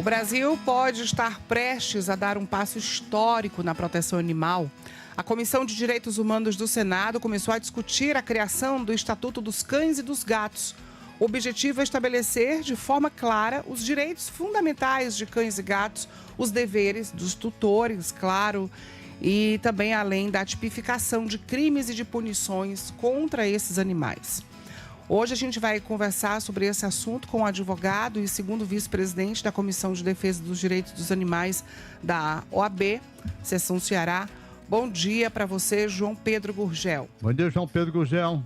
O Brasil pode estar prestes a dar um passo histórico na proteção animal. A Comissão de Direitos Humanos do Senado começou a discutir a criação do Estatuto dos Cães e dos Gatos. O objetivo é estabelecer de forma clara os direitos fundamentais de cães e gatos, os deveres dos tutores, claro, e também além da tipificação de crimes e de punições contra esses animais. Hoje a gente vai conversar sobre esse assunto com o advogado e segundo vice-presidente da Comissão de Defesa dos Direitos dos Animais da OAB, Seção Ceará. Bom dia para você, João Pedro Gurgel. Bom dia, João Pedro Gurgel.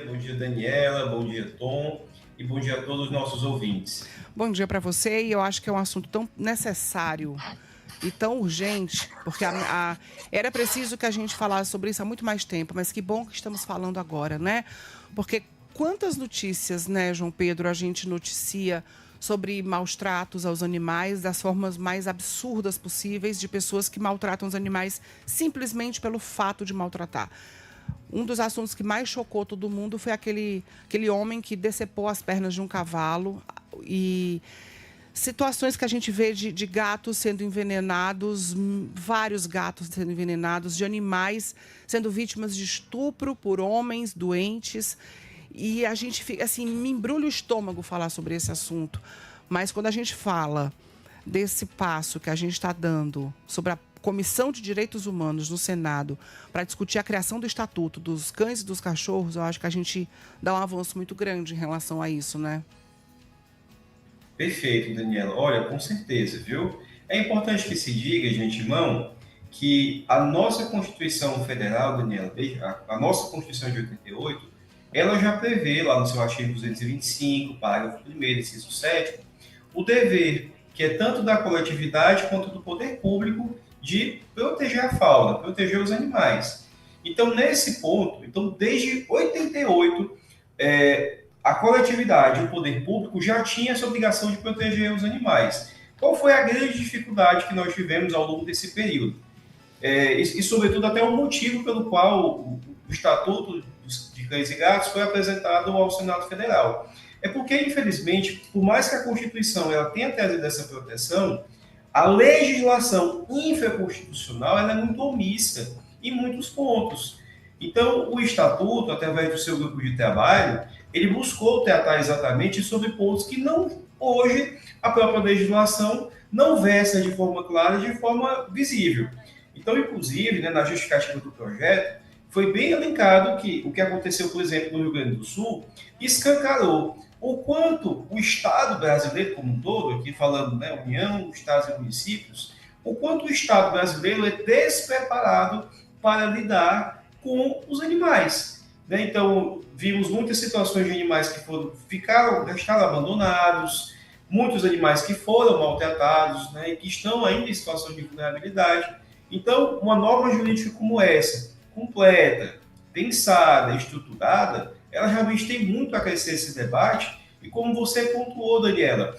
Bom dia, Daniela, bom dia, Tom, e bom dia a todos os nossos ouvintes. Bom dia para você, e eu acho que é um assunto tão necessário e tão urgente, porque era preciso que a gente falasse sobre isso há muito mais tempo, mas que bom que estamos falando agora, né? Porque quantas notícias, né, João Pedro, a gente noticia sobre maus tratos aos animais, das formas mais absurdas possíveis, de pessoas que maltratam os animais simplesmente pelo fato de maltratar. Um dos assuntos que mais chocou todo mundo foi aquele homem que decepou as pernas de um cavalo e situações que a gente vê de gatos sendo envenenados, vários gatos sendo envenenados, de animais sendo vítimas de estupro por homens doentes. E a gente fica assim, me embrulha o estômago falar sobre esse assunto. Mas quando a gente fala desse passo que a gente está dando sobre a Comissão de Direitos Humanos no Senado para discutir a criação do Estatuto dos Cães e dos Cachorros, eu acho que a gente dá um avanço muito grande em relação a isso, né? Perfeito, Daniela. Olha, com certeza, viu? É importante que se diga de antemão que a nossa Constituição Federal, Daniela, a nossa Constituição de 88, ela já prevê lá no seu artigo 225, parágrafo 1º, inciso 7º, o dever que é tanto da coletividade quanto do poder público de proteger a fauna, proteger os animais. Então, nesse ponto, desde 88, a coletividade e o poder público já tinha essa obrigação de proteger os animais. Qual foi a grande dificuldade que nós tivemos ao longo desse período? E, sobretudo, até o motivo pelo qual o Estatuto de Cães e Gatos foi apresentado ao Senado Federal. É porque, infelizmente, por mais que a Constituição ela tenha trazido essa proteção, a legislação infraconstitucional ela é muito omissa em muitos pontos. Então, o Estatuto, através do seu grupo de trabalho, ele buscou tratar exatamente sobre pontos que não, hoje, a própria legislação não versa de forma clara, de forma visível. Então, inclusive, né, na justificativa do projeto, foi bem elencado que o que aconteceu, por exemplo, no Rio Grande do Sul, escancarou o quanto o Estado brasileiro como um todo, aqui falando, né, União, Estados e municípios, o quanto o Estado brasileiro é despreparado para lidar com os animais. Né? Então, vimos muitas situações de animais que restaram abandonados, muitos animais que foram maltratados, né, e que estão ainda em situação de vulnerabilidade. Então, uma norma jurídica como essa, completa, pensada, estruturada, ela realmente tem muito a crescer esse debate, e como você pontuou, Daniela,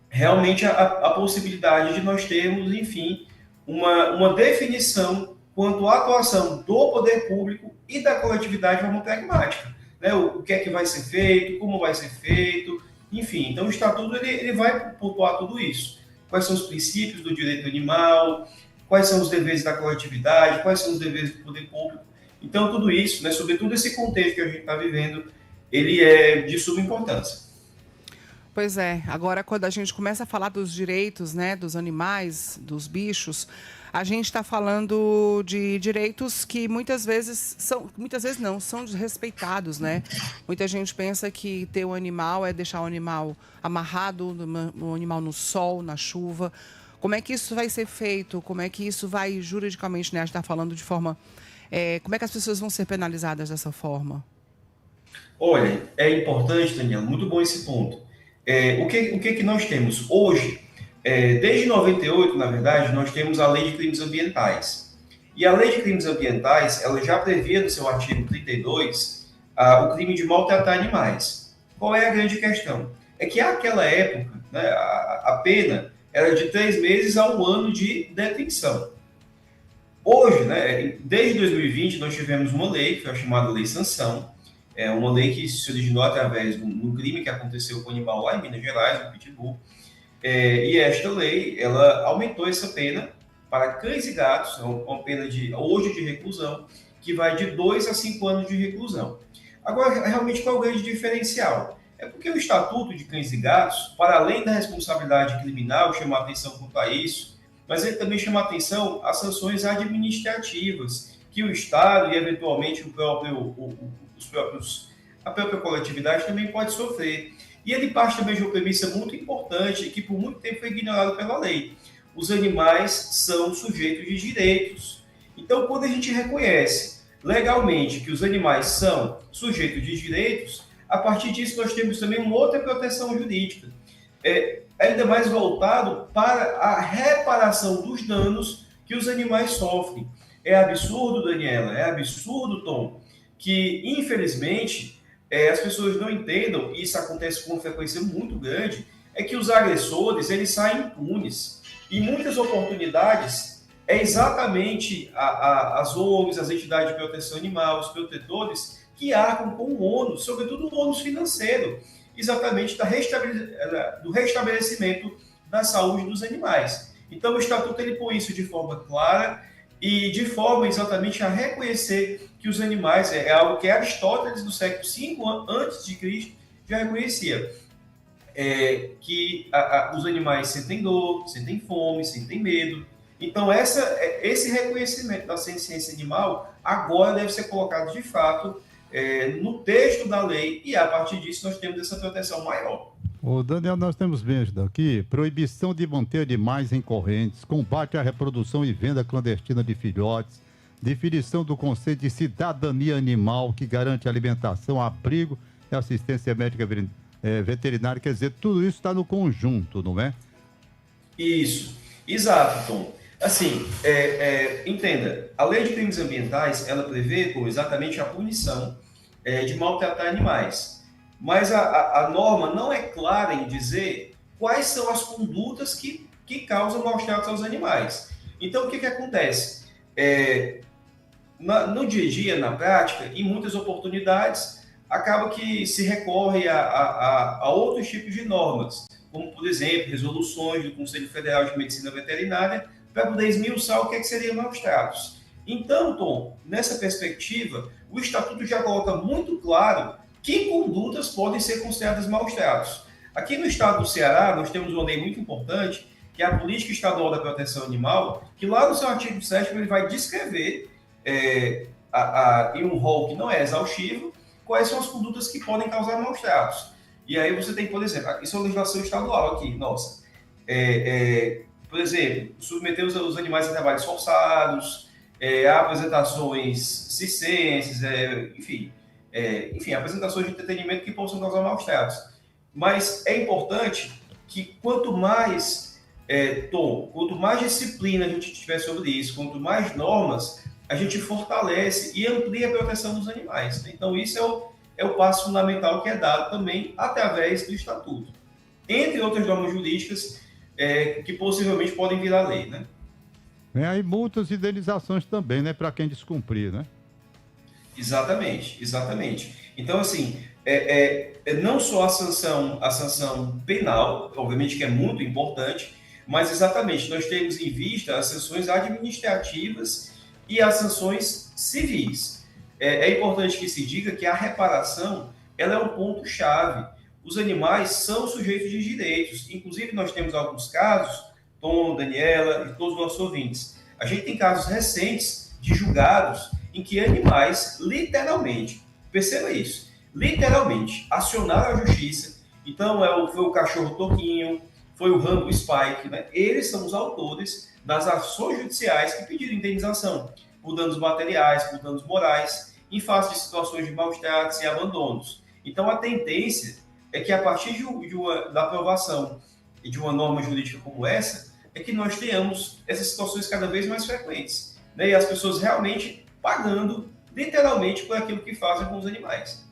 realmente a possibilidade de nós termos, enfim, uma definição quanto à atuação do poder público e da coletividade de forma pragmática. Né? O que é que vai ser feito, como vai ser feito, enfim. Então, o Estatuto ele vai pontuar tudo isso. Quais são os princípios do direito animal, quais são os deveres da coletividade, quais são os deveres do poder público. Então, tudo isso, né, sobretudo esse contexto que a gente está vivendo, ele é de suma importância. Pois é, agora quando a gente começa a falar dos direitos, né, dos animais, dos bichos, a gente está falando de direitos que muitas vezes não, são desrespeitados, né? Muita gente pensa que ter um animal é deixar o animal amarrado, o animal no sol, na chuva. Como é que isso vai ser feito? Como é que isso vai juridicamente, né? A gente está falando de forma... como é que as pessoas vão ser penalizadas dessa forma? Olha, é importante, Daniel, muito bom esse ponto. O que nós temos hoje? Desde 98, na verdade, nós temos a Lei de Crimes Ambientais. E a Lei de Crimes Ambientais, ela já previa no seu artigo 32 o crime de maltratar animais. Qual é a grande questão? É que naquela época, né, a pena era de 3 meses a 1 ano de detenção. Hoje, né, desde 2020, nós tivemos uma lei, que foi a chamada Lei Sanção, uma lei que se originou através de um crime que aconteceu com o animal lá em Minas Gerais, no Pitbull, E esta lei, ela aumentou essa pena para cães e gatos, é uma pena de hoje de reclusão, que vai de 2 a 5 anos de reclusão. Agora, realmente, qual é o grande diferencial? É porque o Estatuto de Cães e Gatos, para além da responsabilidade criminal, chama a atenção quanto a isso, mas ele também chama a atenção às sanções administrativas, que o Estado e, eventualmente, a própria coletividade também pode sofrer. E ele parte também de uma premissa muito importante, que por muito tempo foi ignorada pela lei. Os animais são sujeitos de direitos. Então, quando a gente reconhece legalmente que os animais são sujeitos de direitos, a partir disso nós temos também uma outra proteção jurídica, ainda mais voltado para a reparação dos danos que os animais sofrem. É absurdo, Daniela, é absurdo, Tom, que infelizmente as pessoas não entendam, e isso acontece com uma frequência muito grande, é que os agressores eles saem impunes. E muitas oportunidades é exatamente as ONGs, as entidades de proteção animal, os protetores, que arcam com o ônus, sobretudo o ônus financeiro, exatamente do restabelecimento da saúde dos animais. Então, o Estatuto ele põe isso de forma clara e de forma exatamente a reconhecer que os animais é algo que Aristóteles, do século V a.C., já reconhecia. Que os animais sentem dor, sentem fome, sentem medo. Então, esse reconhecimento da ciência animal agora deve ser colocado de fato no texto da lei e, a partir disso, nós temos essa proteção maior. Ô Daniel, nós temos bem aqui, proibição de manter animais em correntes, combate à reprodução e venda clandestina de filhotes, definição do conceito de cidadania animal, que garante alimentação, abrigo e assistência médica veterinária, quer dizer, tudo isso está no conjunto, não é? Isso, exato, Tom. Assim, entenda, a lei de crimes ambientais, ela prevê exatamente a punição de maltratar animais. Mas a norma não é clara em dizer quais são as condutas que causam maus tratos aos animais. Então, o que acontece? No dia a dia, na prática, em muitas oportunidades, acaba que se recorre a outros tipos de normas, como, por exemplo, resoluções do Conselho Federal de Medicina Veterinária, para poder esmiuçar o que seriam maus tratos. Então, Tom, nessa perspectiva, o Estatuto já coloca muito claro que condutas podem ser consideradas maus tratos. Aqui no estado do Ceará, nós temos uma lei muito importante, que é a Política Estadual da Proteção Animal, que lá no seu artigo 7º ele vai descrever, em um rol que não é exaustivo, quais são as condutas que podem causar maus tratos. E aí você tem, por exemplo, isso é uma legislação estadual aqui, nossa. Por exemplo, submeter os animais a trabalhos forçados, a apresentações circenses, enfim, apresentações de entretenimento que possam causar maus tratos. Mas é importante que quanto mais, quanto mais disciplina a gente tiver sobre isso, quanto mais normas, a gente fortalece e amplia a proteção dos animais. Então, isso é o passo fundamental que é dado também através do Estatuto. Entre outras normas jurídicas que possivelmente podem virar lei, né? Aí multas e indenizações também, né? Para quem descumprir, né? Exatamente. Então, assim, não só a sanção penal, obviamente que é muito importante, mas exatamente nós temos em vista as sanções administrativas e as sanções civis. É importante que se diga que a reparação ela é um ponto-chave. Os animais são sujeitos de direitos. Inclusive, nós temos alguns casos, Tom, Daniela e todos os nossos ouvintes. A gente tem casos recentes de julgados em que animais, literalmente, perceba isso, literalmente, acionaram a justiça. Então, foi o cachorro Toquinho, foi o Rambo Spike, né? Eles são os autores das ações judiciais que pediram indenização por danos materiais, por danos morais, em face de situações de maus tratos e abandonos. Então, a tendência é que, a partir da aprovação de uma norma jurídica como essa, é que nós tenhamos essas situações cada vez mais frequentes, né? E as pessoas realmente pagando, literalmente, por aquilo que fazem com os animais.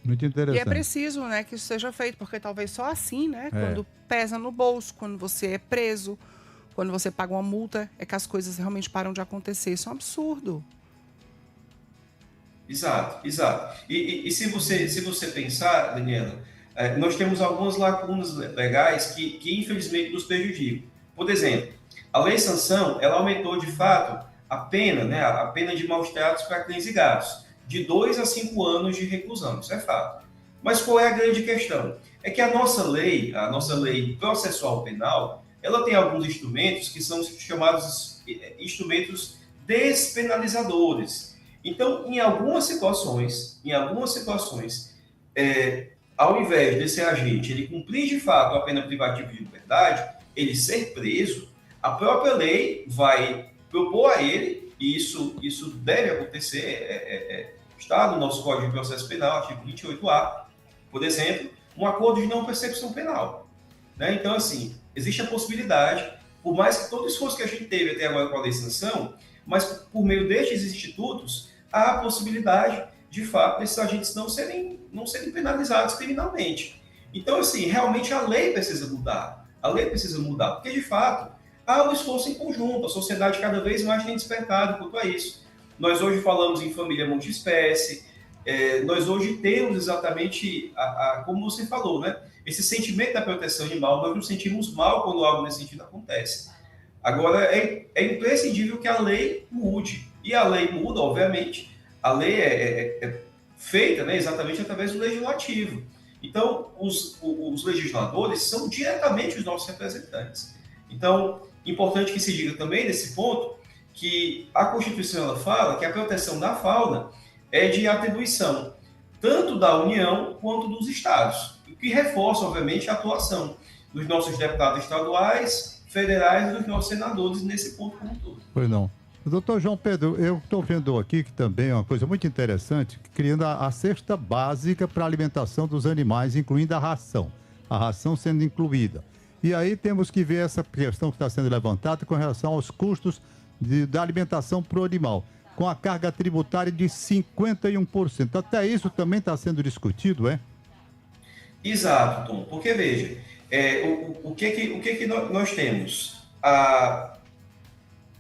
Muito interessante. E é preciso, né, que isso seja feito, porque talvez só assim, né, quando pesa no bolso, quando você é preso, quando você paga uma multa, é que as coisas realmente param de acontecer. Isso é um absurdo. Exato. E se você pensar, Daniela, nós temos algumas lacunas legais que infelizmente nos prejudicam. Por exemplo, a lei sanção, ela aumentou de fato a pena, né, a pena de maus tratos para cães e gatos, de 2 a 5 anos de reclusão, isso é fato. Mas qual é a grande questão? É que a nossa lei processual penal, ela tem alguns instrumentos que são chamados instrumentos despenalizadores. Então, em algumas situações, ao invés desse agente ele cumprir de fato a pena privativa de liberdade, ele ser preso, a própria lei vai propor a ele, e isso deve acontecer, está no nosso Código de Processo Penal, artigo 28A, por exemplo, um acordo de não persecução penal. Né? Então, assim, existe a possibilidade, por mais que todo o esforço que a gente teve até agora com a lei de sanção, mas por meio destes institutos, há a possibilidade, de fato, desses agentes não serem penalizados criminalmente. Então, assim, realmente a lei precisa mudar. A lei precisa mudar, porque, de fato, há um esforço em conjunto. A sociedade cada vez mais tem despertado quanto a isso. Nós hoje falamos em família multiespécie, nós hoje temos exatamente, como você falou, né? Esse sentimento da proteção animal, nós nos sentimos mal quando algo nesse sentido acontece. Agora, é imprescindível que a lei mude. E a lei muda, obviamente, a lei é feita, né, exatamente através do legislativo. Então, os legisladores são diretamente os nossos representantes. Então, importante que se diga também nesse ponto que a Constituição ela fala que a proteção da fauna é de atribuição tanto da União quanto dos estados, o que reforça, obviamente, a atuação dos nossos deputados estaduais, federais e dos nossos senadores nesse ponto como um todo. Pois não. Doutor João Pedro, eu estou vendo aqui que também é uma coisa muito interessante, criando a cesta básica para a alimentação dos animais, incluindo a ração sendo incluída. E aí temos que ver essa questão que está sendo levantada com relação aos custos da alimentação para o animal, com a carga tributária de 51%. Até isso também está sendo discutido, é? Exato, Tom. Porque, veja, o que nós temos?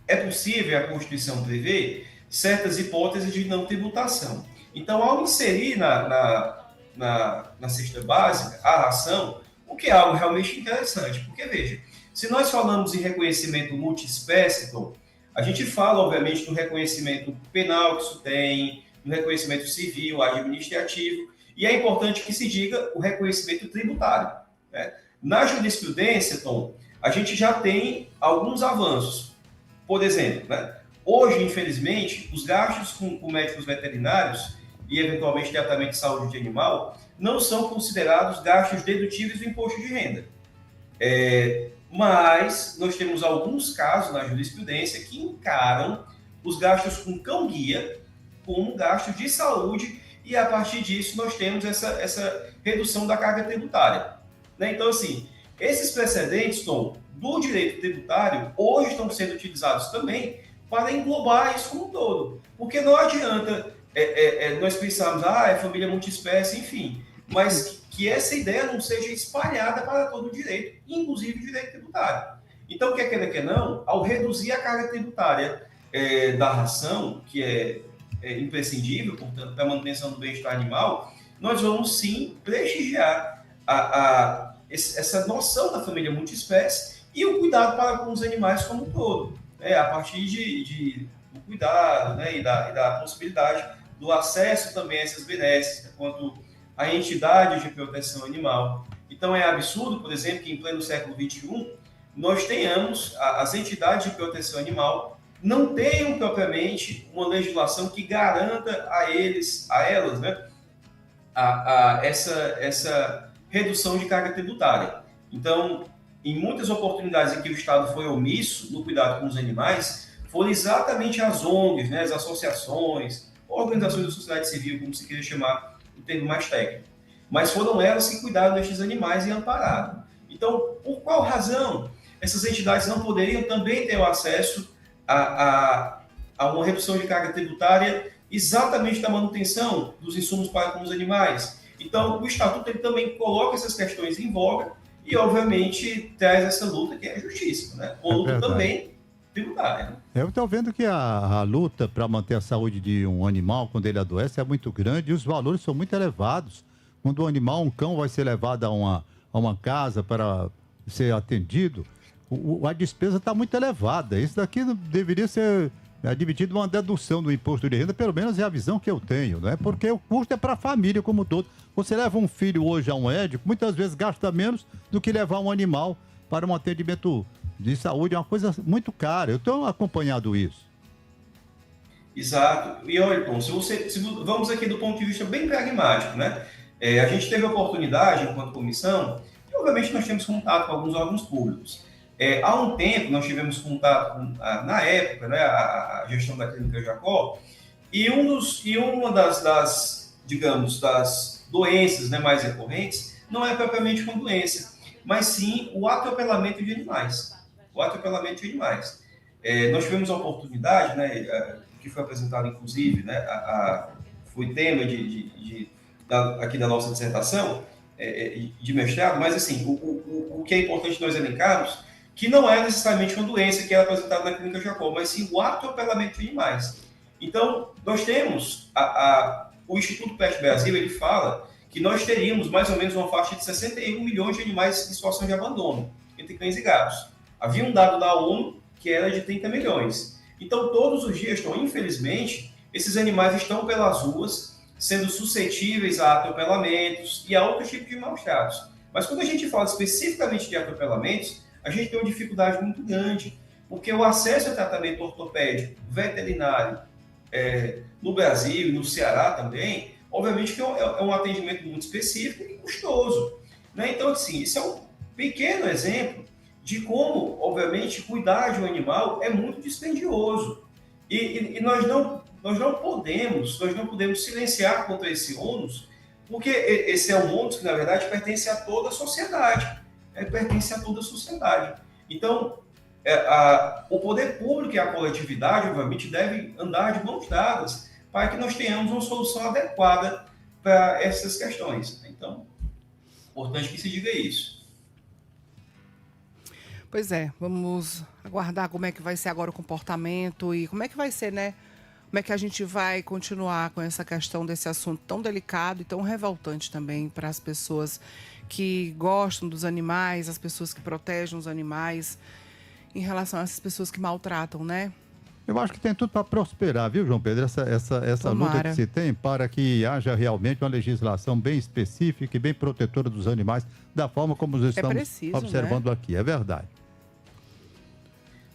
É possível a Constituição prever certas hipóteses de não tributação. Então, ao inserir na cesta básica a ração, o que é algo realmente interessante, porque, veja, se nós falamos em reconhecimento multiespécie, Tom, a gente fala, obviamente, do reconhecimento penal que isso tem, do reconhecimento civil, administrativo, e é importante que se diga o reconhecimento tributário. Né? Na jurisprudência, Tom, a gente já tem alguns avanços. Por exemplo, né? Hoje, infelizmente, os gastos com médicos veterinários e, eventualmente, tratamento de saúde de animal não são considerados gastos dedutíveis do imposto de renda. Mas nós temos alguns casos na jurisprudência que encaram os gastos com cão-guia como gastos de saúde e, a partir disso, nós temos essa redução da carga tributária. Né? Então, assim, esses precedentes, Tom, do direito tributário, hoje estão sendo utilizados também para englobar isso como um todo. Porque não adianta nós pensarmos, é família multiespécie, enfim, mas que essa ideia não seja espalhada para todo o direito, inclusive o direito tributário. Então, quer queira, quer não, ao reduzir a carga tributária da ração, que é imprescindível, portanto, para a manutenção do bem-estar animal, nós vamos sim prestigiar essa noção da família multiespécie e o cuidado para com os animais como um todo, a partir do cuidado, né, e da possibilidade do acesso também a essas benesses, quanto à entidade de proteção animal. Então é absurdo, por exemplo, que em pleno século XXI nós tenhamos as entidades de proteção animal não tenham propriamente uma legislação que garanta a elas, né, essa redução de carga tributária. Então, em muitas oportunidades em que o Estado foi omisso no cuidado com os animais, foram exatamente as ONGs, né, as associações, organizações da sociedade civil, como se queira chamar o termo mais técnico. Mas foram elas que cuidaram destes animais e ampararam. Então, por qual razão essas entidades não poderiam também ter o acesso a uma redução de carga tributária exatamente da manutenção dos insumos para com os animais? Então, o Estatuto ele também coloca essas questões em voga e, obviamente, traz essa luta que é justíssima, né? Uma luta também tributária. Né? Eu estou vendo que a luta para manter a saúde de um animal quando ele adoece é muito grande e os valores são muito elevados. Quando um animal, um cão, vai ser levado a uma casa para ser atendido, a despesa está muito elevada. Isso daqui deveria ser admitido uma dedução do imposto de renda, pelo menos é a visão que eu tenho, né? Porque o custo é para a família como um todo. Você leva um filho hoje a um médico, muitas vezes gasta menos do que levar um animal para um atendimento de saúde. É uma coisa muito cara. Eu tenho acompanhado isso. Exato. E olha, Tom, vamos aqui do ponto de vista bem pragmático, né? A gente teve a oportunidade, enquanto comissão, e obviamente nós temos contato com alguns órgãos públicos. Há um tempo nós tivemos contato com, na época, né, a gestão da Clínica Jacó, e uma digamos, das doenças, né, mais recorrentes não é propriamente uma doença, mas sim o atropelamento de animais. O atropelamento de animais. Nós tivemos a oportunidade, né, que foi apresentado inclusive, né, foi tema aqui da nossa dissertação de mestrado, mas assim, o que é importante nós elencarmos que não é necessariamente uma doença que é apresentada na Clínica Jacó, mas sim o atropelamento de animais. Então, nós temos, o Instituto Pet Brasil, ele fala que nós teríamos mais ou menos uma faixa de 61 milhões de animais em situação de abandono, entre cães e gatos. Havia um dado da ONU que era de 30 milhões. Então, todos os dias, infelizmente, esses animais estão pelas ruas, sendo suscetíveis a atropelamentos e a outros tipos de maus-tratos. Mas quando a gente fala especificamente de atropelamentos, a gente tem uma dificuldade muito grande, porque o acesso a tratamento ortopédico veterinário no Brasil e no Ceará também, obviamente que é um atendimento muito específico e custoso, né? Então, assim, isso é um pequeno exemplo de como, obviamente, cuidar de um animal é muito dispendioso. E nós não podemos silenciar contra esse ônus, porque esse é um ônus que, na verdade, pertence a toda a sociedade. Pertence a toda a sociedade. Então, o poder público e a coletividade, obviamente, devem andar de mãos dadas para que nós tenhamos uma solução adequada para essas questões. Então, importante que se diga isso. Pois é, vamos aguardar como é que vai ser agora o comportamento e como é que vai ser, né? Como é que a gente vai continuar com essa questão desse assunto tão delicado e tão revoltante também para as pessoas que gostam dos animais, as pessoas que protegem os animais, em relação a essas pessoas que maltratam, né? Eu acho que tem tudo para prosperar, viu, João Pedro? Essa luta que se tem para que haja realmente uma legislação bem específica e bem protetora dos animais, da forma como nós estamos observando, né, aqui. É verdade.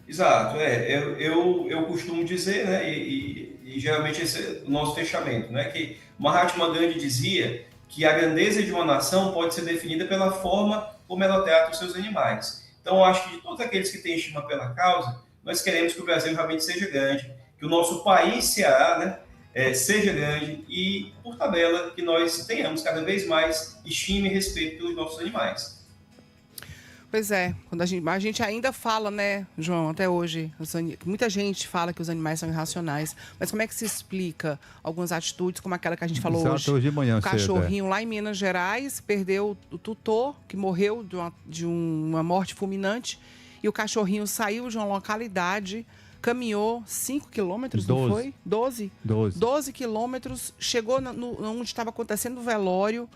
Exato. Eu costumo dizer, né, e geralmente esse é o nosso fechamento, né, que Mahatma Gandhi dizia que a grandeza de uma nação pode ser definida pela forma como ela trata os seus animais. Então, eu acho que de todos aqueles que têm estima pela causa, nós queremos que o Brasil realmente seja grande, que o nosso país, Ceará, né, seja grande e, por tabela, que nós tenhamos cada vez mais estima e respeito pelos nossos animais. Pois é, quando a gente ainda fala, né, João, até hoje, muita gente fala que os animais são irracionais, mas como é que se explica algumas atitudes, como aquela que a gente falou hoje de manhã, o cachorrinho lá em Minas Gerais perdeu o tutor, que morreu de uma morte fulminante, e o cachorrinho saiu de uma localidade, caminhou 5 quilômetros, não foi? 12 quilômetros, chegou onde estava acontecendo o velório.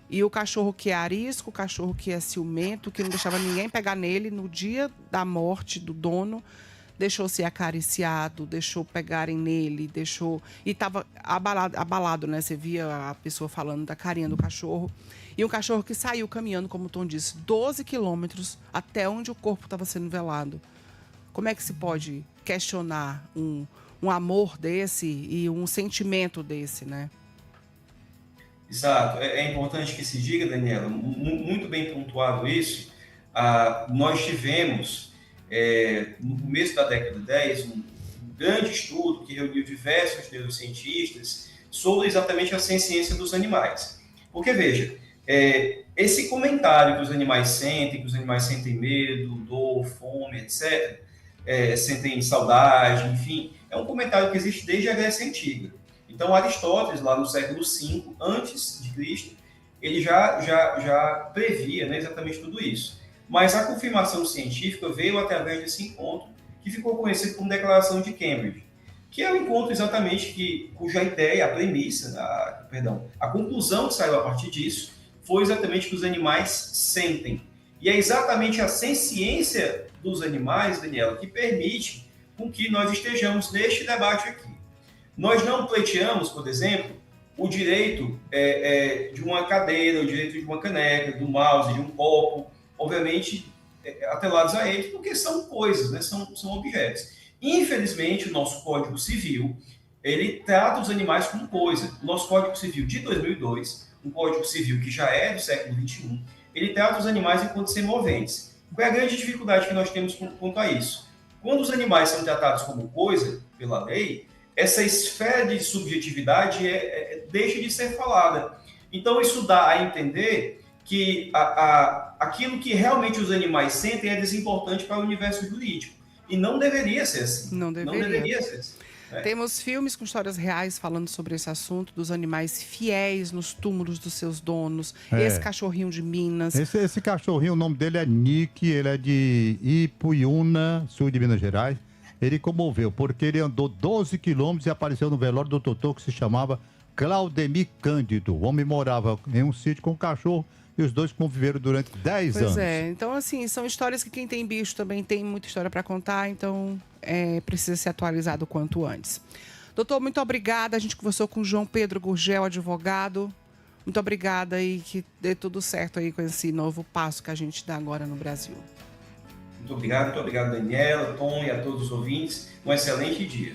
E o cachorro que é arisco, o cachorro que é ciumento, que não deixava ninguém pegar nele, no dia da morte do dono, deixou ser acariciado, deixou pegarem nele, e estava abalado, né? Você via a pessoa falando da carinha do cachorro. E um cachorro que saiu caminhando, como o Tom disse, 12 quilômetros até onde o corpo estava sendo velado. Como é que se pode questionar um amor desse e um sentimento desse, né? Exato. É importante que se diga, Daniela, muito bem pontuado isso. Nós tivemos, no começo da década de 10, um grande estudo que reuniu diversos neurocientistas sobre exatamente a senciência dos animais. Porque, veja, esse comentário que os animais sentem medo, dor, fome, etc., sentem saudade, enfim, é um comentário que existe desde a Grécia Antiga. Então, Aristóteles, lá no século V antes de Cristo, ele já previa, né, exatamente tudo isso. Mas a confirmação científica veio através desse encontro, que ficou conhecido como Declaração de Cambridge, que é o encontro exatamente cuja ideia, a premissa, a conclusão que saiu a partir disso, foi exatamente que os animais sentem. E é exatamente a senciência dos animais, Daniela, que permite com que nós estejamos neste debate aqui. Nós não pleiteamos, por exemplo, o direito de uma cadeira, o direito de uma caneca, do mouse, de um copo, obviamente atrelados a ele, porque são coisas, né? São objetos. Infelizmente, o nosso Código Civil, ele trata os animais como coisa. O nosso Código Civil de 2002, um Código Civil que já é do século XXI, ele trata os animais enquanto semoventes. Qual é a grande dificuldade que nós temos quanto a isso? Quando os animais são tratados como coisa, pela lei, essa esfera de subjetividade deixa de ser falada. Então, isso dá a entender que aquilo que realmente os animais sentem é desimportante para o universo jurídico. E não deveria ser assim. Não deveria ser assim. Temos filmes com histórias reais falando sobre esse assunto, dos animais fiéis nos túmulos dos seus donos. Esse cachorrinho de Minas. Esse cachorrinho, o nome dele é Nick, ele é de Ipuiuna, sul de Minas Gerais. Ele comoveu, porque ele andou 12 quilômetros e apareceu no velório do doutor que se chamava Claudemir Cândido. O homem morava em um sítio com um cachorro e os dois conviveram durante 10 anos. Pois é, então assim, são histórias que quem tem bicho também tem muita história para contar, então precisa ser atualizado o quanto antes. Doutor, muito obrigada. A gente conversou com o João Pedro Gurgel, advogado. Muito obrigada e que dê tudo certo aí com esse novo passo que a gente dá agora no Brasil. Muito obrigado, Daniela, Tom e a todos os ouvintes. Um excelente dia.